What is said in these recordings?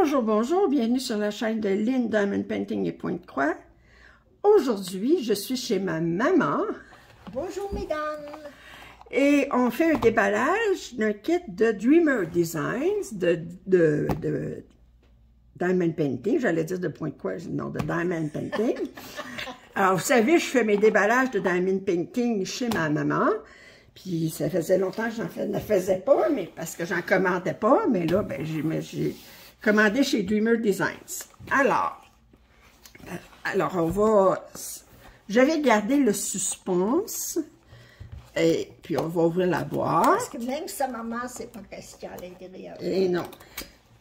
Bonjour, bonjour, bienvenue sur la chaîne de Lynn Diamond Painting et Pointe-Croix. Aujourd'hui, je suis chez ma maman. Bonjour mesdames. Et on fait un déballage d'un kit de Dreamer Designs, de Diamond Painting, j'allais dire de Pointe-Croix, non, de Diamond Painting. Alors, vous savez, je fais mes déballages de Diamond Painting chez ma maman. Puis, ça faisait longtemps que j'en ne faisais pas, mais parce que j'en commandais pas. Mais là, ben, j'ai commandé chez Dreamer Designs. Alors, je vais garder le suspense. Et puis, on va ouvrir la boîte. Parce que même sa maman, c'est pas qu'est-ce qu'il y a à l'intérieur. Et non.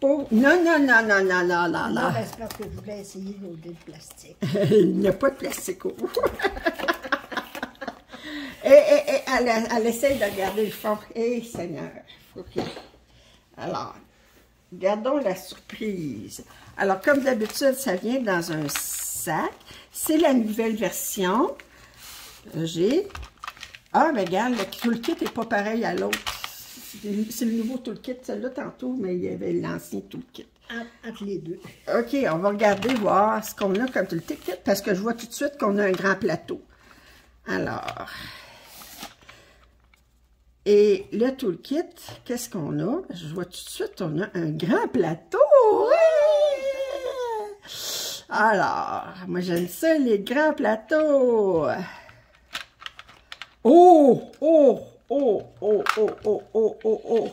Non, non, non, non, non, non, non, non. C'est parce que je voulais essayer d'ôter le plastique. Il n'y a pas de plastique au bout. Et elle essaie de regarder le fond. Eh, Seigneur. OK. Alors, gardons la surprise. Alors, comme d'habitude, ça vient dans un sac. C'est la nouvelle version. J'ai... Ah, mais regarde, le toolkit n'est pas pareil à l'autre. C'est le nouveau toolkit, celle-là tantôt, mais il y avait l'ancien toolkit. Entre les deux. OK, on va regarder, voir ce qu'on a comme toolkit, parce que je vois tout de suite qu'on a un grand plateau. Alors... Et le toolkit, qu'est-ce qu'on a? Je vois tout de suite, on a un grand plateau! Ouais! Alors, moi j'aime ça, les grands plateaux! Oh! Oh! Oh! Oh! Oh! Oh! Oh! Oh! Oh!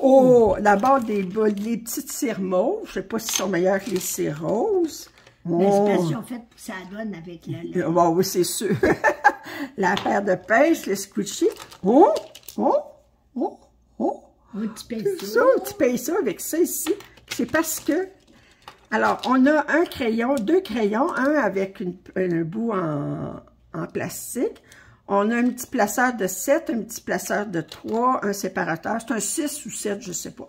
Oh! D'abord, les petites cires mauves. Je ne sais pas s'ils sont meilleurs que les cires roses. L'expression faite pour ça donne avec la... Bon, oui, c'est sûr. La paire de pinces, le squishy. Oh! Oh! Oh! Oh! Un petit pinceau. Tu payes ça avec ça ici. C'est parce que... Alors, on a un crayon, deux crayons, un avec un bout en plastique. On a un petit placeur de 7, un petit placeur de 3, un séparateur. C'est un 6 ou 7, je ne sais pas.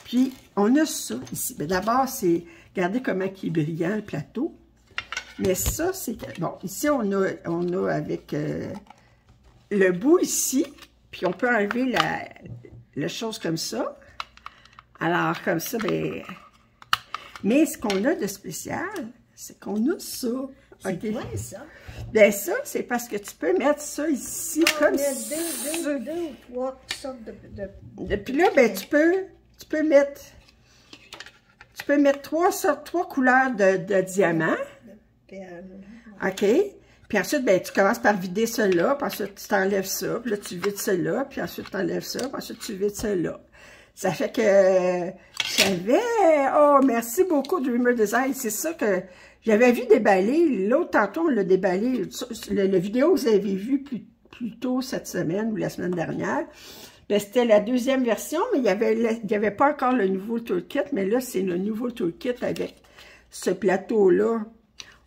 Puis, on a ça ici. Mais d'abord, c'est... Regardez comment il est brillant, le plateau. Mais ça, c'est... Bon, ici, on a avec le bout ici. Puis, on peut enlever la chose comme ça. Alors, comme ça, ben... Mais ce qu'on a de spécial, c'est qu'on a ça. C'est quoi ça? Bien, ça, c'est parce que tu peux mettre ça ici, comme ça. Il y a deux ou trois sortes de... Puis là, ben, tu peux mettre trois couleurs de diamants. OK. Puis ensuite, ben, tu commences par vider cela, puis ensuite, tu t'enlèves ça, puis là, tu vides cela, puis ensuite, tu enlèves ça, puis ensuite, tu vides cela. Ça fait que je savais... Oh, merci beaucoup, Dreamer Design. C'est ça que j'avais vu déballer. L'autre, tantôt, on l'a déballé. La vidéo que vous avez vue plus tôt cette semaine ou la semaine dernière, ben, c'était la deuxième version, mais il y avait pas encore le nouveau toolkit. Mais là, c'est le nouveau toolkit avec ce plateau-là.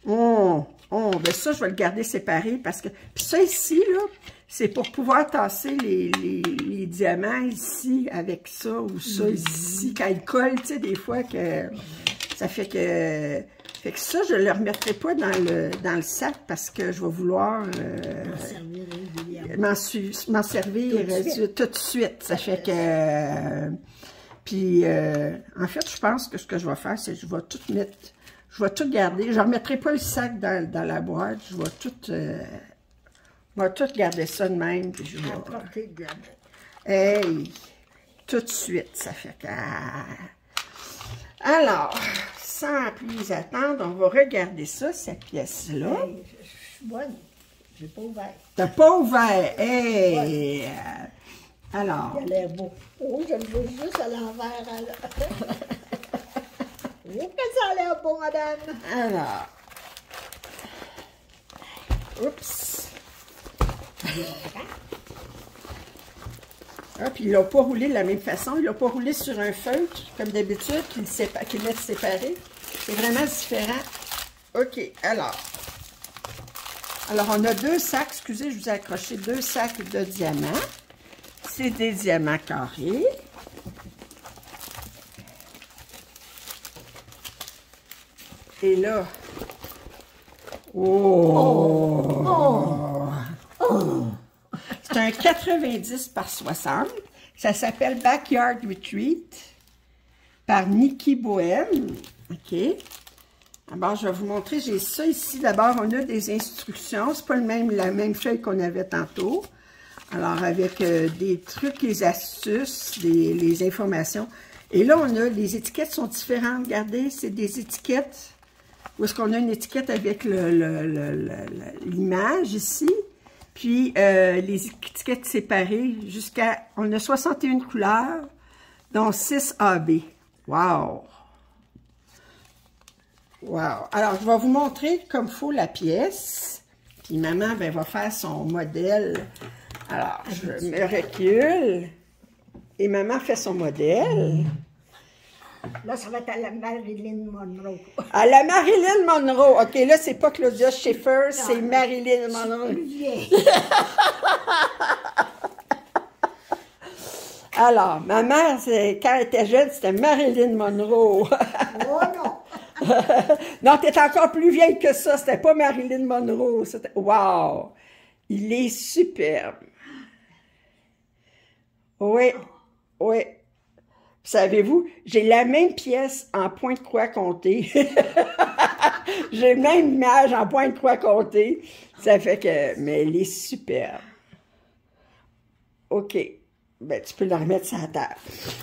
Ben ça, je vais le garder séparé parce que... Puis ça ici, là, c'est pour pouvoir tasser les diamants ici avec ça ou ça ici. Quand ils collent, tu sais, des fois que... Ça fait que... Fait que ça, je ne le remettrai pas dans le sac parce que je vais vouloir m'en servir tout de suite. Ça fait que... Puis, en fait, je pense que ce que je vais faire, c'est que je vais tout mettre... Je vais tout garder. Je ne remettrai pas le sac dans la boîte. Je vais tout garder ça de même. Puis je vais... Hey! Tout de suite, ça fait que... Alors, sans plus attendre, on va regarder ça, cette pièce-là. Hey, je suis bonne. Je n'ai pas ouvert. T'as pas ouvert. Hey! Ouais. Alors... Il a l'air beau. Oh, je le veux juste à l'envers. Oui, que ça a l'air beau, madame. Alors... Oups! Ah, puis il l'a pas roulé de la même façon. Il l'a pas roulé sur un feutre, comme d'habitude, qu'il laisse séparer. C'est vraiment différent. OK, alors. Alors, on a deux sacs. Excusez, je vous ai accroché deux sacs de diamants. C'est des diamants carrés. Et là... C'est un 90 par 60. Ça s'appelle Backyard Retreat. par Nikki Bohème. OK. D'abord, je vais vous montrer. J'ai ça ici. D'abord, on a des instructions. C'est pas la même feuille qu'on avait tantôt. Alors, avec des trucs, les astuces, les informations. Et là, on a, les étiquettes sont différentes. Regardez, c'est des étiquettes. Où est-ce qu'on a une étiquette avec l'image ici. Puis, les étiquettes séparées jusqu'à... On a 61 couleurs, dont 6 AB. Wow! Wow! Alors, je vais vous montrer comme il faut la pièce. Puis, maman ben, va faire son modèle. Alors, je me recule. Et maman fait son modèle. Là, ça va être à la Marilyn Monroe. À la Marilyn Monroe. OK, là, c'est pas Claudia Schiffer, c'est Marilyn Monroe. Alors, ma mère, quand elle était jeune, c'était Marilyn Monroe. Oh non! Non, t'es encore plus vieille que ça. C'était pas Marilyn Monroe. Wow! Il est superbe. Oui, oui. Savez-vous, j'ai la même pièce en point de croix compté. J'ai la même image en point de croix compté. Ça fait que... Mais elle est superbe. OK. Ben, tu peux la remettre sur la table.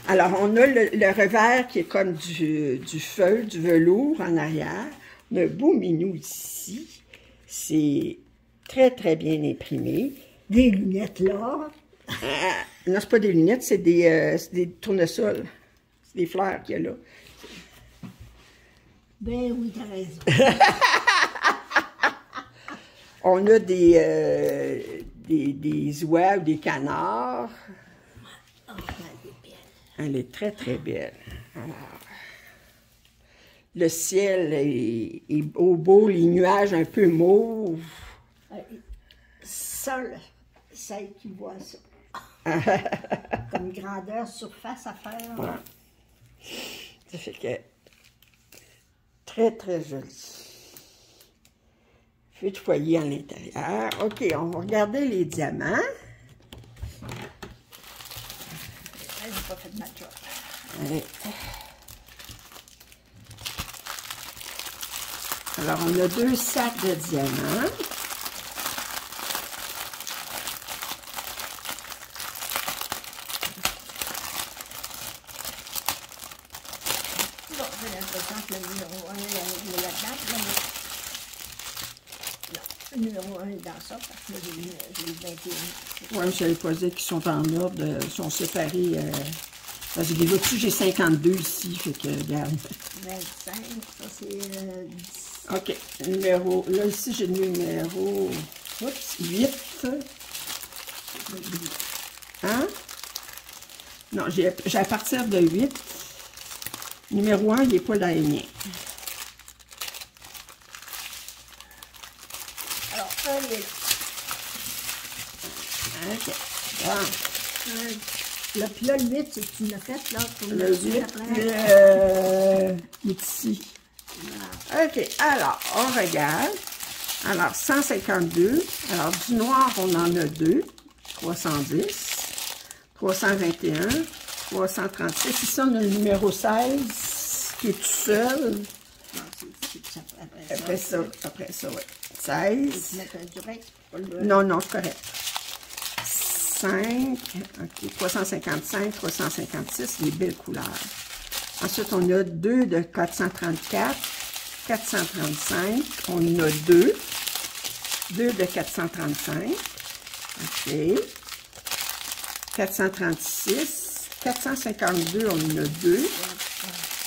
Alors, on a le revers qui est comme du feuille, du velours en arrière. On a un beau minou ici. C'est très, très bien imprimé. Des lunettes là. Non, c'est pas des lunettes, c'est des tournesols. C'est des fleurs qu'il y a là. Ben oui, t'as raison. On a des oies ou des canards. Oh, elle est belle. Elle est très, très belle. Alors, le ciel est beau, les nuages un peu mauves. Seul, celle qui voit ça. Comme grandeur, surface à faire. Ouais. Ça fait que très, très joli. Feu de foyer à l'intérieur. OK, on va regarder les diamants. Elle n'a pas fait de ma job. Allez. Alors, on a 2 sacs de diamants. Bon, j'ai l'impression que le numéro 1 est là-dedans. Non, le numéro 1 est dans ça, parce que j'ai 21. Oui, je n'avais pas dit qu'ils sont en ordre, ils sont séparés. Parce que vois-tu, j'ai 52 ici, fait que, regarde. 25, ça c'est 10. OK, numéro, là ici j'ai le numéro, oups, 8. Hein? Non, j'ai à partir de 8. Numéro 1, il n'est pas dans les miens. Alors, un est... OK, bon. Là, puis là, le 8, c'est que tu l'as fait, là, pour Le 8, il est ici. Voilà. OK, alors, on regarde. Alors, 152. Alors, du noir, on en a 2. 310. 321. 336. Ici, on a le numéro 16, qui est tout seul. Non, c'est Après ça, oui. 16. tu mets du reste, pas le... Non, c'est correct. 5. OK, 355, 356, des belles couleurs. Ensuite, on a 2 de 434, 435. On en a 2. 2 de 435. OK. 436. 452, on en a 2.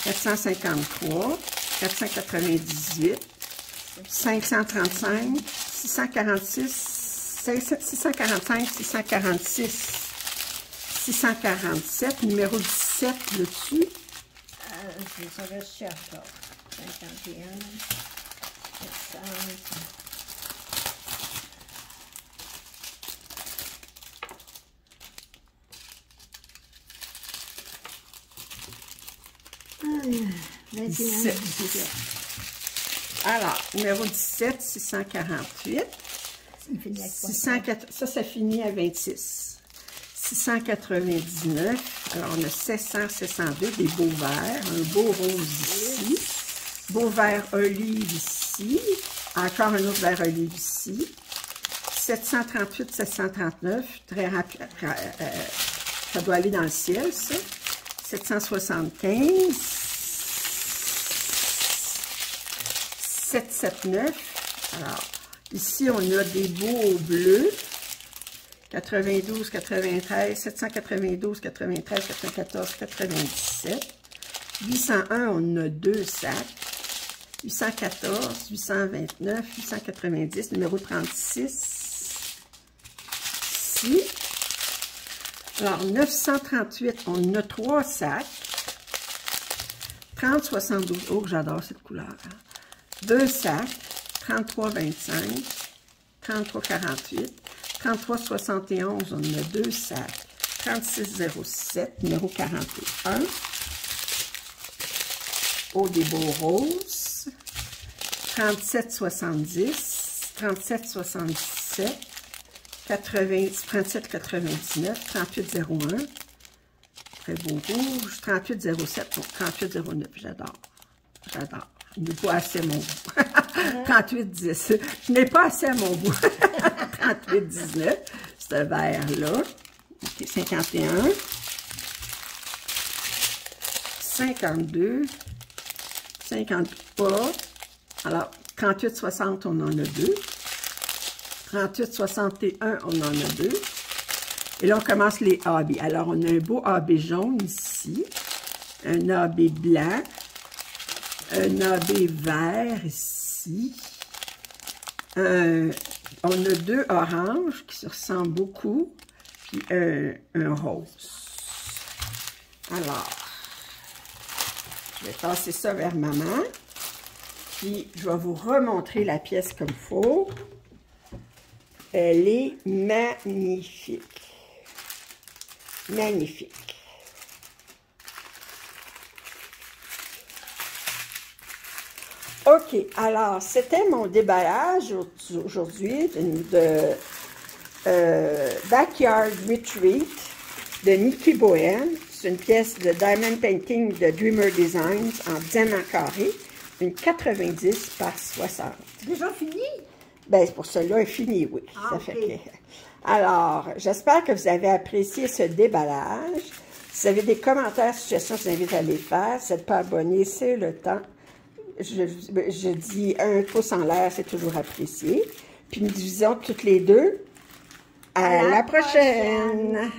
453. 498. 535. 646. 645. 646. 647. Numéro 17, là-dessus. Ça reste cher, là. 51. 700. Ah, 21, 17. Alors, numéro 17, 648. Il finit avec 604, ça finit à 26. 699. Alors, on a 700, 702, des beaux verts. Un beau rose ici. Beau vert olive ici. Encore un autre vert olive ici. 738, 739. Très rapide. Ça doit aller dans le ciel, ça. 775. 779. Alors, ici, on a des beaux bleus. 92, 93, 792, 93, 94, 97. 801, on a 2 sacs. 814, 829, 890, numéro 36. Ici. Alors, 938, on a 3 sacs. 3072, oh, j'adore cette couleur. Hein? 2 sacs. 3325, 3348. 3371, on a 2 sacs. 3607, numéro 41. Oh, des beaux roses. 3770, 3777, 3799, 3801. Très beau rouge. 3807, 3809, j'adore. J'adore. Je n'ai pas assez à mon goût. 3810. Je n'ai pas assez à mon goût. 3819. Ce vert-là. Okay, 51. 52. 53. Alors, 3860, on en a 2. 3861, on en a 2. Et là, on commence les AB. Alors, on a un beau AB jaune ici. Un AB blanc. Un AB vert ici. On a 2 oranges qui se ressemblent beaucoup. Puis un rose. Alors, je vais passer ça vers maman. Puis, je vais vous remontrer la pièce comme il faut. Elle est magnifique. Magnifique. OK, alors, c'était mon déballage aujourd'hui de Backyard Retreat de Nikki Bohen. C'est une pièce de Diamond Painting de Dreamer Designs en diamant carré. Une 90 par 60. Déjà fini? Bien, pour cela, fini, oui. Ah, ça okay. fait que... Alors, j'espère que vous avez apprécié ce déballage. Si vous avez des commentaires, suggestions, je vous invite à les faire. Si vous n'êtes pas abonné, c'est le temps. Je dis un pouce en l'air, c'est toujours apprécié. Puis nous disons toutes les deux. À la prochaine.